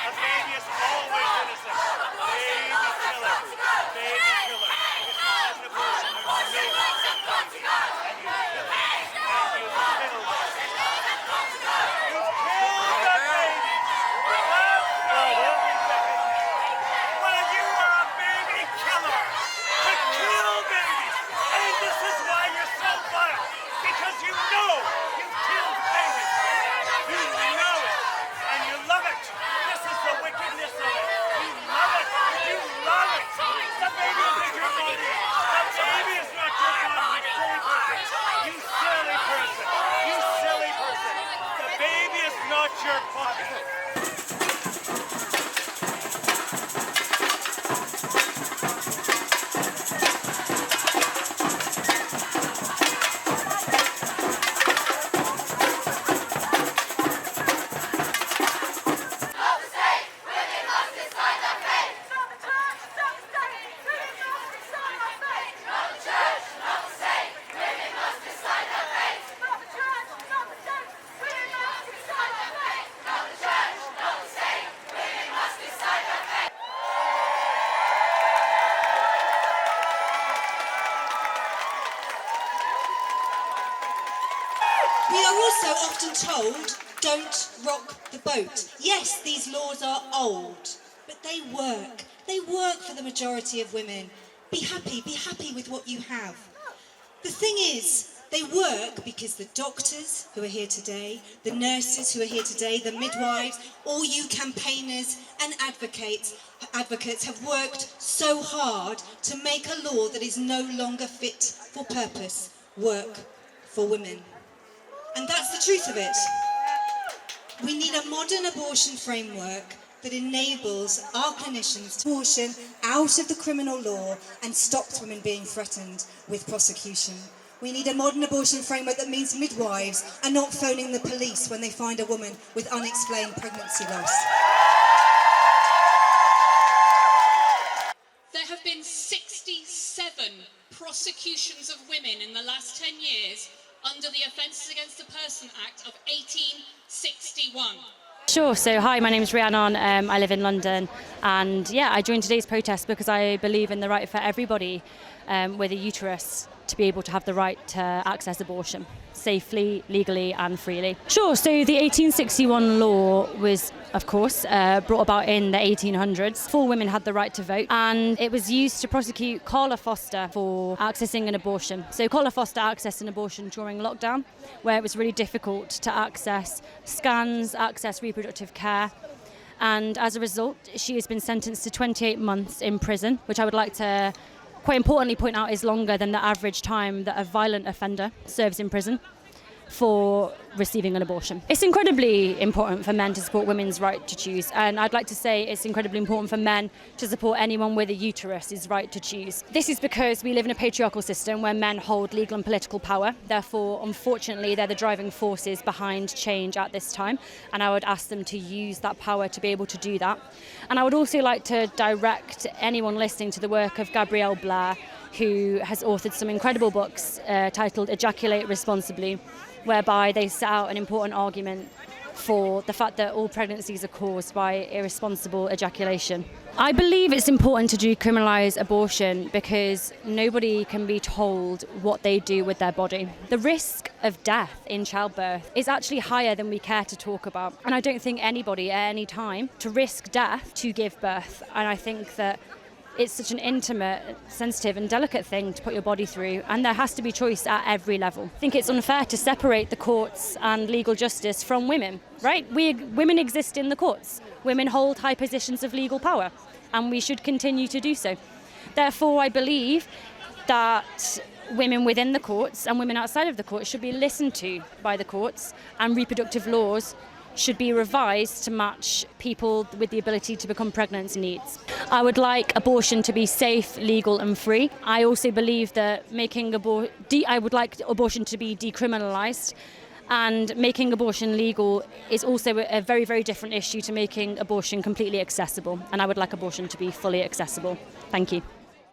A baby is always innocent. Baby killer. Baby killer. If you have an abortion, you know it's a baby. And you kill it. And you kill it. You kill the baby. Well, you are a baby killer. To kill babies. And this is why you're so vile. Because you know you've killed babies. You know it. And you love it. This is the wickedness of it. You love it. You love it. The baby isn't your body. The baby is not your body. You silly person. You silly person. The baby is not your body. We are also often told, don't rock the boat. Yes, these laws are old, but they work. They work for the majority of women. Be happy with what you have. The thing is, they work because the doctors who are here today, the nurses who are here today, the midwives, all you campaigners and advocates have worked so hard to make a law that is no longer fit for purpose work for women. And that's the truth of it. We need a modern abortion framework that enables our clinicians to abortion out of the criminal law and stops women being threatened with prosecution. We need a modern abortion framework that means midwives are not phoning the police when they find a woman with unexplained pregnancy loss. There have been 67 prosecutions of women in the last 10 years under the Offences Against a Person Act of 1861. Sure, so hi, my name is Rhiannon, I live in London, and yeah, I joined today's protest because I believe in the right for everybody with a uterus to be able to have the right to access abortion safely, legally and freely. Sure, so the 1861 law was, of course, brought about in the 1800s. Full women had the right to vote, and it was used to prosecute Carla Foster for accessing an abortion. So Carla Foster accessed an abortion during lockdown, where it was really difficult to access scans, access reproductive care. And as a result, she has been sentenced to 28 months in prison, which I would like to quite importantly point out is longer than the average time that a violent offender serves in prison for receiving an abortion. It's incredibly important for men to support women's right to choose, and I'd like to say it's incredibly important for men to support anyone with a uterus's right to choose. This is because we live in a patriarchal system where men hold legal and political power. Therefore, unfortunately, they're the driving forces behind change at this time, and I would ask them to use that power to be able to do that. And I would also like to direct anyone listening to the work of Gabrielle Blair, who has authored some incredible books titled Ejaculate Responsibly, whereby they set out an important argument for the fact that all pregnancies are caused by irresponsible ejaculation. I believe it's important to decriminalise abortion because nobody can be told what they do with their body. The risk of death in childbirth is actually higher than we care to talk about. And I don't think anybody at any time to risk death to give birth. And I think that it's such an intimate, sensitive and delicate thing to put your body through, and there has to be choice at every level. I think it's unfair to separate the courts and legal justice from women, right? Women exist in the courts. Women hold high positions of legal power, and we should continue to do so. Therefore, I believe that women within the courts and women outside of the courts should be listened to by the courts, and reproductive laws should be revised to match people with the ability to become pregnant's needs. I would like abortion to be safe, legal and free. I also believe that I would like abortion to be decriminalised, and making abortion legal is also a very, very different issue to making abortion completely accessible, and I would like abortion to be fully accessible. Thank you.